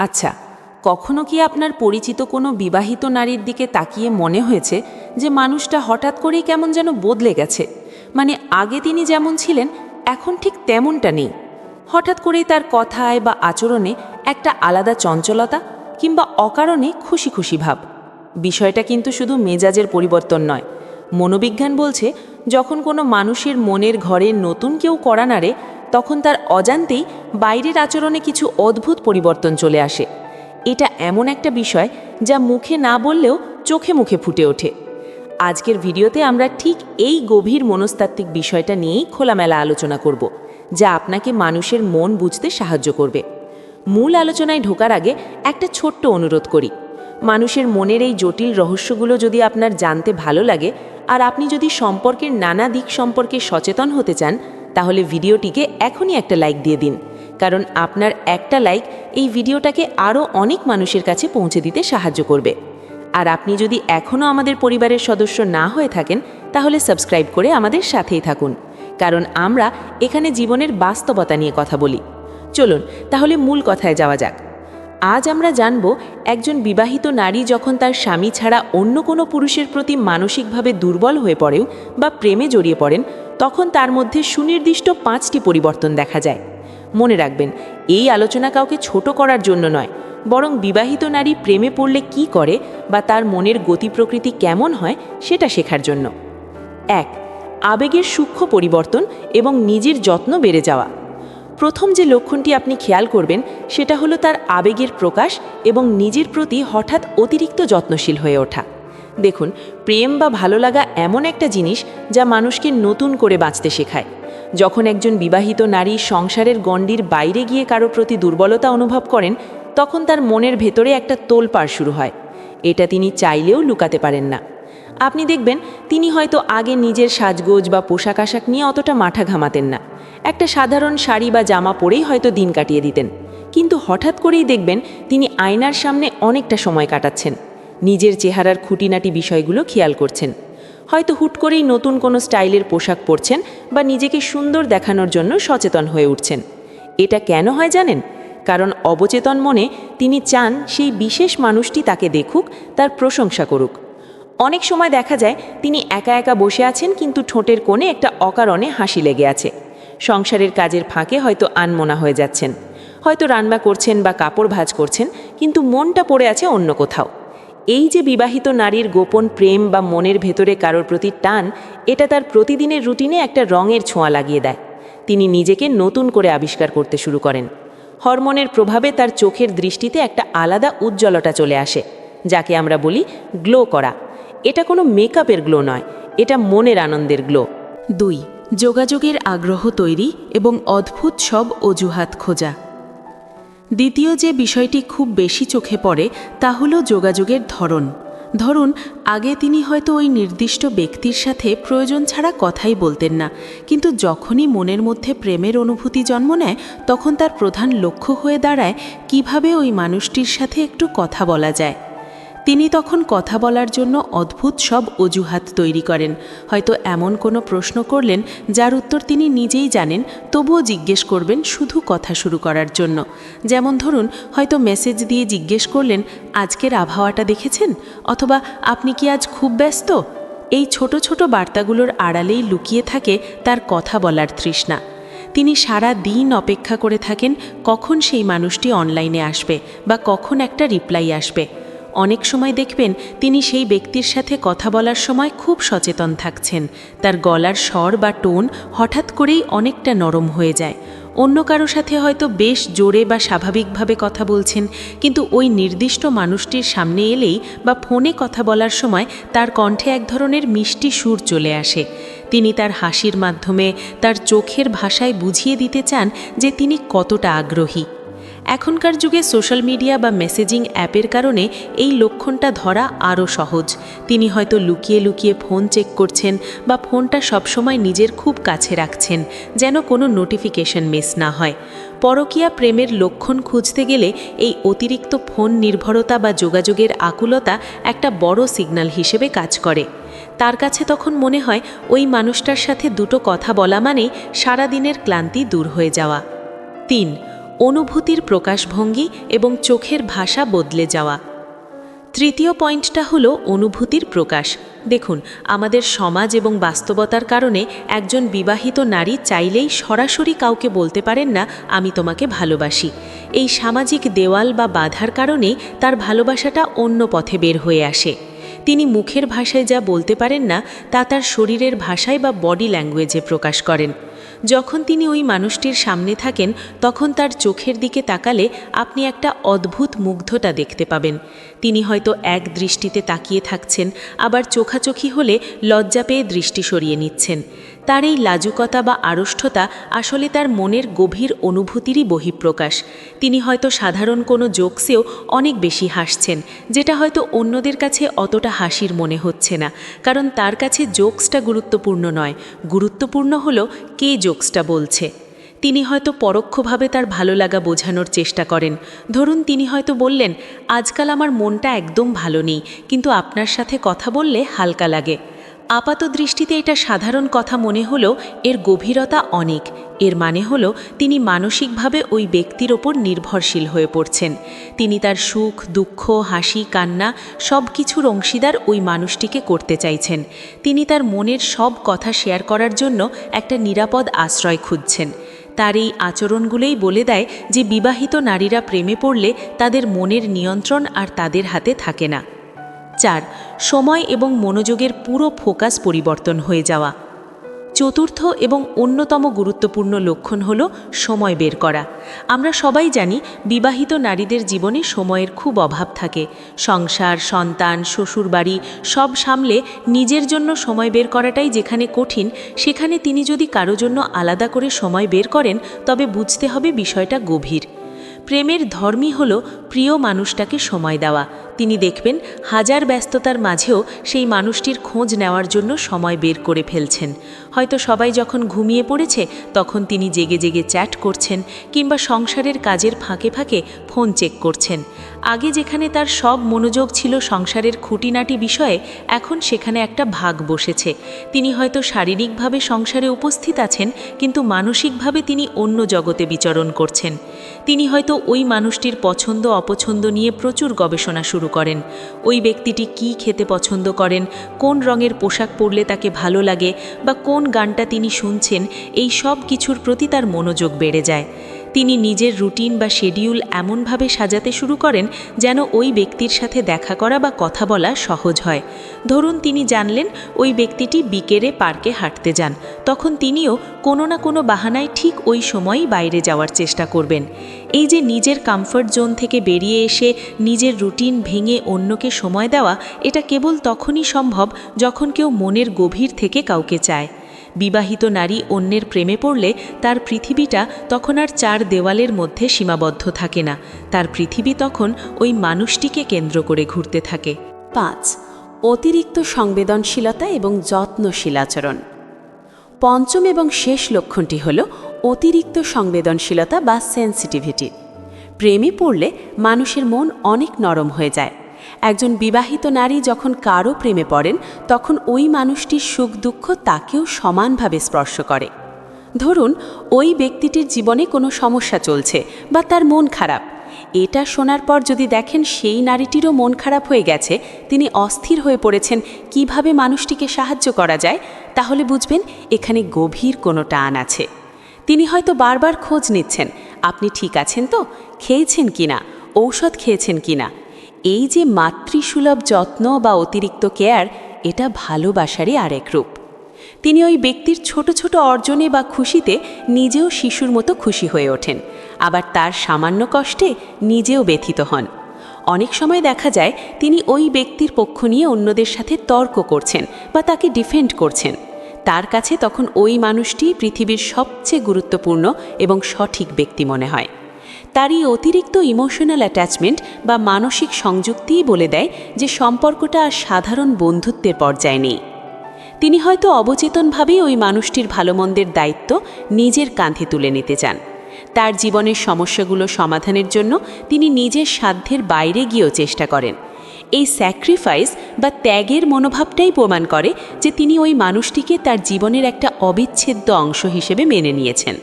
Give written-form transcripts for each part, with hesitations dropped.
আচ্ছা, কখনো কি আপনার পরিচিত কোনো বিবাহিত নারীর দিকে তাকিয়ে মনে হয়েছে যে মানুষটা হঠাৎ করেই কেমন যেন বদলে গেছে? মানে আগে তিনি যেমন ছিলেন এখন ঠিক তেমনটা নেই। হঠাৎ করেই তার কথায় বা আচরণে একটা আলাদা চঞ্চলতা কিংবা অকারণে খুশি খুশি ভাব। বিষয়টা কিন্তু শুধু মেজাজের পরিবর্তন নয়। মনোবিজ্ঞান বলছে, যখন কোনো মানুষের মনের ঘরে নতুন কেউ কড়া নাড়ে, তখন তার অজান্তেই বাইরের আচরণে কিছু অদ্ভুত পরিবর্তন চলে আসে। এটা এমন একটা বিষয় যা মুখে না বললেও চোখে মুখে ফুটে ওঠে। আজকের ভিডিওতে আমরা ঠিক এই গভীর মনস্তাত্ত্বিক বিষয়টা নিয়েই খোলামেলা আলোচনা করব, যা আপনাকে মানুষের মন বুঝতে সাহায্য করবে। মূল আলোচনায় ঢোকার আগে একটা ছোট্ট অনুরোধ করি। মানুষের মনের এই জটিল রহস্যগুলো যদি আপনার জানতে ভালো লাগে আর আপনি যদি সম্পর্কের নানা দিক সম্পর্কে সচেতন হতে চান, তাহলে ভিডিওটিকে এখনই একটা লাইক দিয়ে দিন, কারণ আপনার একটা লাইক এই ভিডিওটাকে আরও অনেক মানুষের কাছে পৌঁছে দিতে সাহায্য করবে। আর আপনি যদি এখনও আমাদের পরিবারের সদস্য না হয়ে থাকেন, তাহলে সাবস্ক্রাইব করে আমাদের সাথেই থাকুন, কারণ আমরা এখানে জীবনের বাস্তবতা নিয়ে কথা বলি। চলুন তাহলে মূল কথায় যাওয়া যাক। আজ আমরা জানব, একজন বিবাহিত নারী যখন তার স্বামী ছাড়া অন্য কোনো পুরুষের প্রতি মানসিকভাবে দুর্বল হয়ে পড়েন বা প্রেমে জড়িয়ে পড়েন, তখন তার মধ্যে সুনির্দিষ্ট 5টি পরিবর্তন দেখা যায়। মনে রাখবেন, এই আলোচনা কাউকে ছোট করার জন্য নয়, বরং বিবাহিত নারী প্রেমে পড়লে কি করে বা তার মনের গতি প্রকৃতি কেমন হয় সেটা শেখার জন্য। 1. আবেগের সূক্ষ্ম পরিবর্তন এবং নিজের যত্ন বেড়ে যাওয়া। প্রথম যে লক্ষণটি আপনি খেয়াল করবেন সেটা হলো তার আবেগের প্রকাশ এবং নিজের প্রতি হঠাৎ অতিরিক্ত যত্নশীল হয়ে ওঠা। দেখুন, প্রেম বা ভালো লাগা এমন একটা জিনিস যা মানুষকে নতুন করে বাঁচতে শেখায়। যখন একজন বিবাহিত নারী সংসারের গণ্ডির বাইরে গিয়ে কারো প্রতি দুর্বলতা অনুভব করেন, তখন তার মনের ভেতরে একটা তোলপাড় শুরু হয়। এটা তিনি চাইলেও লুকাতে পারেন না। আপনি দেখবেন, তিনি হয়তো আগে নিজের সাজগোজ বা পোশাক আশাক নিয়ে অতটা মাথা ঘামাতেন না। একটা সাধারণ শাড়ি বা জামা পরেই হয়তো দিন কাটিয়ে দিতেন। কিন্তু হঠাৎ করেই দেখবেন তিনি আয়নার সামনে অনেকটা সময় কাটাচ্ছেন, নিজের চেহারার খুঁটিনাটি বিষয়গুলো খেয়াল করছেন। হয়তো হুট করেই নতুন কোনো স্টাইলের পোশাক পরছেন বা নিজেকে সুন্দর দেখানোর জন্য সচেতন হয়ে উঠছেন। এটা কেন হয় জানেন? কারণ অবচেতন মনে তিনি চান সেই বিশেষ মানুষটি তাকে দেখুক, তার প্রশংসা করুক। অনেক সময় দেখা যায় তিনি একা একা বসে আছেন, কিন্তু ঠোঁটের কোণে একটা অকারণে হাসি লেগে আছে। সংসারের কাজের ফাঁকে হয়তো আনমনা হয়ে যাচ্ছেন, হয়তো রান্না করছেন বা কাপড় ভাঁজ করছেন, কিন্তু মনটা পড়ে আছে অন্য কোথাও। এই যে বিবাহিত নারীর গোপন প্রেম বা মনের ভেতরে কারোর প্রতি টান, এটা তার প্রতিদিনের রুটিনে একটা রঙের ছোঁয়া লাগিয়ে দেয়। তিনি নিজেকে নতুন করে আবিষ্কার করতে শুরু করেন। হরমোনের প্রভাবে তার চোখের দৃষ্টিতে একটা আলাদা উজ্জ্বলতা চলে আসে, যাকে আমরা বলি গ্লো করা। এটা কোনো মেকআপের গ্লো নয়, এটা মনের আনন্দের গ্লো। 2. যোগাযোগের আগ্রহ তৈরি এবং অদ্ভুত সব অজুহাত খোঁজা। দ্বিতীয় যে বিষয়টি খুব বেশি চোখে পড়ে তা হলো যোগাযোগের ধরন। ধরুন, আগে তিনি হয়তো ওই নির্দিষ্ট ব্যক্তির সাথে প্রয়োজন ছাড়া কথাই বলতেন না, কিন্তু যখনই মনের মধ্যে প্রেমের অনুভূতি জন্ম নেয়, তখন তার প্রধান লক্ষ্য হয়ে দাঁড়ায় কিভাবে ওই মানুষটির সাথে একটু কথা বলা যায়। তিনি তখন কথা বলার জন্য অদ্ভুত সব অজুহাত তৈরি করেন। হয়তো এমন কোনো প্রশ্ন করলেন যার উত্তর তিনি নিজেই জানেন, তবুও জিজ্ঞেস করবেন শুধু কথা শুরু করার জন্য। যেমন ধরুন, হয়তো মেসেজ দিয়ে জিজ্ঞেস করলেন, আজকের আবহাওয়াটা দেখেছেন? অথবা আপনি কি আজ খুব ব্যস্ত? এই ছোট ছোট বার্তাগুলোর আড়ালেই লুকিয়ে থাকে তার কথা বলার তৃষ্ণা। তিনি সারা দিন অপেক্ষা করে থাকেন কখন সেই মানুষটি অনলাইনে আসবে বা কখন একটা রিপ্লাই আসবে। অনেক সময় দেখবেন তিনি সেই ব্যক্তির সাথে কথা বলার সময় খুব সচেতন থাকছেন। তার গলার স্বর বা টোন হঠাৎ করেই অনেকটা নরম হয়ে যায়। অন্য কারো সাথে হয়তো বেশ জোরে বা স্বাভাবিকভাবে কথা বলছেন, কিন্তু ওই নির্দিষ্ট মানুষটির সামনে এলেই বা ফোনে কথা বলার সময় তার কণ্ঠে এক ধরনের মিষ্টি সুর চলে আসে। তিনি তার হাসির মাধ্যমে, তার চোখের ভাষায় বুঝিয়ে দিতে চান যে তিনি কতটা আগ্রহী। এখনকার যুগে সোশ্যাল মিডিয়া বা মেসেজিং অ্যাপের কারণে এই লক্ষণটা ধরা আরও সহজ। তিনি হয়তো লুকিয়ে লুকিয়ে ফোন চেক করছেন বা ফোনটা সবসময় নিজের খুব কাছে রাখছেন, যেন কোনো নোটিফিকেশন মিস না হয়। পরকীয়া প্রেমের লক্ষণ খুঁজতে গেলে এই অতিরিক্ত ফোন নির্ভরতা বা যোগাযোগের আকুলতা একটা বড় সিগন্যাল হিসেবে কাজ করে। তার কাছে তখন মনে হয় ওই মানুষটার সাথে দুটো কথা বলা মানেই সারাদিনের ক্লান্তি দূর হয়ে যাওয়া। 3. অনুভূতির প্রকাশভঙ্গি এবং চোখের ভাষা বদলে যাওয়া। তৃতীয় পয়েন্টটা হলো অনুভূতির প্রকাশ। দেখুন, আমাদের সমাজ এবং বাস্তবতার কারণে একজন বিবাহিত নারী চাইলেই সরাসরি কাউকে বলতে পারেন না আমি তোমাকে ভালোবাসি। এই সামাজিক দেওয়াল বা বাধার কারণেই তার ভালোবাসাটা অন্য পথে বের হয়ে আসে। তিনি মুখের ভাষায় যা বলতে পারেন না তা তার শরীরের ভাষায় বা বডি ল্যাঙ্গুয়েজে প্রকাশ করেন। যখন তিনি ওই মানুষটির সামনে থাকেন তখন তার চোখের দিকে তাকালে আপনি একটা অদ্ভুত মুগ্ধতা দেখতে পাবেন। তিনি হয়তো এক দৃষ্টিতে তাকিয়ে থাকছেন, আবার চোখাচোখি হলে লজ্জা পেয়ে দৃষ্টি সরিয়ে নিচ্ছেন। তার এই লাজুকতা বা আড়ষ্ঠতা আসলে তার মনের গভীর অনুভূতিরই বহিঃপ্রকাশ। তিনি হয়তো সাধারণ কোনো জোকসেও অনেক বেশি হাসছেন, যেটা হয়তো অন্যদের কাছে অতটা হাসির মনে হচ্ছে না, কারণ তার কাছে জোকসটা গুরুত্বপূর্ণ নয়, গুরুত্বপূর্ণ হলো কে জোকসটা বলছে। তিনি হয়তো পরোক্ষভাবে তার ভালো লাগা বোঝানোর চেষ্টা করেন। ধরুন, তিনি হয়তো বললেন, আজকাল আমার মনটা একদম ভালো নেই, কিন্তু আপনার সাথে কথা বললে হালকা লাগে। আপাত দৃষ্টিতে এটা সাধারণ কথা মনে হলেও এর গভীরতা অনেক। এর মানে হলো তিনি মানসিকভাবে ওই ব্যক্তির ওপর নির্ভরশীল হয়ে পড়ছেন। তিনি তার সুখ, দুঃখ, হাসি, কান্না সব কিছুর অংশীদার ওই মানুষটিকে করতে চাইছেন। তিনি তার মনের সব কথা শেয়ার করার জন্য একটা নিরাপদ আশ্রয় খুঁজছেন। তার এই আচরণগুলোই বলে দেয় যে বিবাহিত নারীরা প্রেমে পড়লে তাদের মনের নিয়ন্ত্রণ আর তাদের হাতে থাকে না। 4. সময় এবং মনোযোগের পুরো ফোকাস পরিবর্তন হয়ে যাওয়া। চতুর্থ এবং অন্যতম গুরুত্বপূর্ণ লক্ষণ হল সময় বের করা। আমরা সবাই জানি বিবাহিত নারীদের জীবনে সময়ের খুব অভাব থাকে। সংসার, সন্তান, শ্বশুরবাড়ি সব সামলে নিজের জন্য সময় বের করাটাই যেখানে কঠিন, সেখানে তিনি যদি কারো জন্য আলাদা করে সময় বের করেন তবে বুঝতে হবে বিষয়টা গভীর। প্রেমের ধর্মই হল প্রিয় মানুষটাকে সময় দেওয়া। তিনি দেখবেন হাজার ব্যস্ততার মাঝেও সেই মানুষটির খোঁজ নেওয়ার জন্য সময় বের করে ফেলছেন। হয়তো সবাই যখন ঘুমিয়ে পড়েছে তখন তিনি জেগে জেগে চ্যাট করছেন, কিংবা সংসারের কাজের ফাঁকে ফাঁকে ফোন চেক করছেন। আগে যেখানে তার সব মনোযোগ ছিল সংসারের খুঁটিনাটি বিষয়ে, এখন সেখানে একটা ভাগ বসেছে। তিনি হয়তো শারীরিকভাবে সংসারে উপস্থিত আছেন, কিন্তু মানসিকভাবে তিনি অন্য জগতে বিচরণ করছেন। তিনি হয়তো ওই মানুষটির পছন্দ অপছন্দ নিয়ে প্রচুর গবেষণা শুরু করেন। ওই ব্যক্তিটি কি খেতে পছন্দ করেন, কোন রঙের পোশাক পরলে তাকে ভালো লাগে, বা কোন গানটা তিনি শুনছেন, এই সব কিছুর প্রতি তার মনোযোগ বেড়ে যায়। তিনি নিজের রুটিন বা শিডিউল এমনভাবে সাজাতে শুরু করেন যেন ওই ব্যক্তির সাথে দেখা করা বা কথা বলা সহজ হয়। ধরুন, তিনি জানলেন ওই ব্যক্তিটি বিকেলে পার্কে হাঁটতে যান, তখন তিনিও কোনো না কোনো বাহানায় ঠিক ওই সময়ই বাইরে যাওয়ার চেষ্টা করবেন। এই যে নিজের কমফর্ট জোন থেকে বেরিয়ে এসে নিজের রুটিন ভেঙে অন্যকে সময় দেওয়া, এটা কেবল তখনই সম্ভব যখন কেউ মনের গভীর থেকে কাউকে চায়। বিবাহিত নারী অন্যের প্রেমে পড়লে তার পৃথিবীটা তখন আর 4 দেওয়ালের মধ্যে সীমাবদ্ধ থাকে না। তার পৃথিবী তখন ওই মানুষটিকে কেন্দ্র করে ঘুরতে থাকে। 5. অতিরিক্ত সংবেদনশীলতা এবং যত্নশীল আচরণ। পঞ্চম এবং শেষ লক্ষণটি হল অতিরিক্ত সংবেদনশীলতা বা সেন্সিটিভিটি। প্রেমে পড়লে মানুষের মন অনেক নরম হয়ে যায়। একজন বিবাহিত নারী যখন কারো প্রেমে পড়েন তখন ওই মানুষটির সুখ দুঃখ তাকেও সমানভাবে স্পর্শ করে। ধরুন, ওই ব্যক্তিটির জীবনে কোনো সমস্যা চলছে বা তার মন খারাপ। এটা শোনার পর যদি দেখেন সেই নারীটিরও মন খারাপ হয়ে গেছে, তিনি অস্থির হয়ে পড়েছেন কিভাবে মানুষটিকে সাহায্য করা যায়, তাহলে বুঝবেন এখানে গভীর কোনো টান আছে। তিনি হয়তো বারবার খোঁজ নিচ্ছেন, আপনি ঠিক আছেন তো, খেয়েছেন কিনা, ঔষধ খেয়েছেন কিনা। এই যে মাতৃসুলভ যত্ন বা অতিরিক্ত কেয়ার, এটা ভালোবাসারই আরেক রূপ। তিনি ওই ব্যক্তির ছোট ছোট অর্জনে বা খুশিতে নিজেও শিশুর মতো খুশি হয়ে ওঠেন, আবার তার সামান্য কষ্টে নিজেও ব্যথিত হন। অনেক সময় দেখা যায় তিনি ওই ব্যক্তির পক্ষ নিয়ে অন্যদের সাথে তর্ক করছেন বা তাকে ডিফেন্ড করছেন। তার কাছে তখন ওই মানুষটি পৃথিবীর সবচেয়ে গুরুত্বপূর্ণ এবং সঠিক ব্যক্তি মনে হয়। তার এই অতিরিক্ত ইমোশনাল অ্যাটাচমেন্ট বা মানসিক সংযুক্তিই বলে দেয় যে সম্পর্কটা আর সাধারণ বন্ধুত্বের পর্যায়ে নেই। তিনি হয়তো অবচেতনভাবেই ওই মানুষটির ভালোমন্দের দায়িত্ব নিজের কাঁধে তুলে নিতে চান। তার জীবনের সমস্যাগুলো সমাধানের জন্য তিনি নিজের সাধ্যের বাইরে গিয়েও চেষ্টা করেন। এই স্যাক্রিফাইস বা ত্যাগের মনোভাবটাই প্রমাণ করে যে তিনি ওই মানুষটিকে তার জীবনের একটা অবিচ্ছেদ্য অংশ হিসেবে মেনে নিয়েছেন।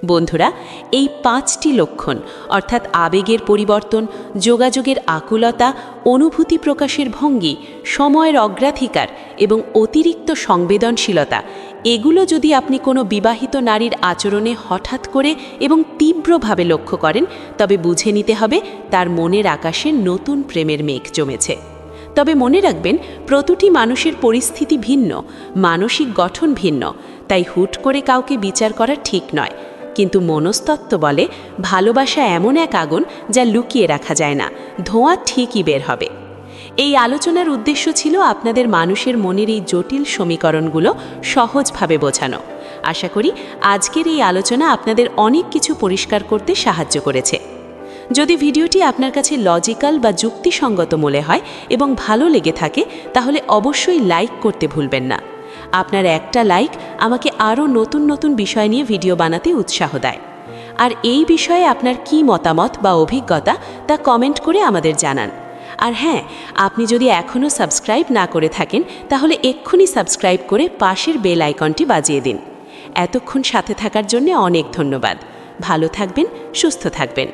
বন্ধুরা, এই 5টি লক্ষণ অর্থাৎ আবেগের পরিবর্তন, যোগাযোগের আকুলতা, অনুভূতি প্রকাশের ভঙ্গি, সময়ের অগ্রাধিকার এবং অতিরিক্ত সংবেদনশীলতা, এগুলো যদি আপনি কোনো বিবাহিত নারীর আচরণে হঠাৎ করে এবং তীব্রভাবে লক্ষ্য করেন, তবে বুঝে নিতে হবে তার মনের আকাশে নতুন প্রেমের মেঘ জমেছে। তবে মনে রাখবেন, প্রতিটি মানুষের পরিস্থিতি ভিন্ন, মানসিক গঠন ভিন্ন, তাই হুট করে কাউকে বিচার করা ঠিক নয়। কিন্তু মনস্তত্ত্ব বলে, ভালোবাসা এমন এক আগুন যা লুকিয়ে রাখা যায় না, ধোঁয়া ঠিকই বের হবে। এই আলোচনার উদ্দেশ্য ছিল আপনাদের মানুষের মনের এই জটিল সমীকরণগুলো সহজভাবে বোঝানো। আশা করি আজকের এই আলোচনা আপনাদের অনেক কিছু পরিষ্কার করতে সাহায্য করেছে। যদি ভিডিওটি আপনার কাছে লজিক্যাল বা যুক্তিসঙ্গত মনে হয় এবং ভালো লেগে থাকে, তাহলে অবশ্যই লাইক করতে ভুলবেন না। আপনার একটা লাইক আমাকে আরও নতুন নতুন বিষয় নিয়ে ভিডিও বানাতে উৎসাহ দেয়। আর এই বিষয়ে আপনার কী মতামত বা অভিজ্ঞতা তা কমেন্ট করে আমাদের জানান। আর হ্যাঁ, আপনি যদি এখনও সাবস্ক্রাইব না করে থাকেন, তাহলে এক্ষুনি সাবস্ক্রাইব করে পাশের বেল আইকনটি বাজিয়ে দিন। এতক্ষণ সাথে থাকার জন্য অনেক ধন্যবাদ। ভালো থাকবেন, সুস্থ থাকবেন।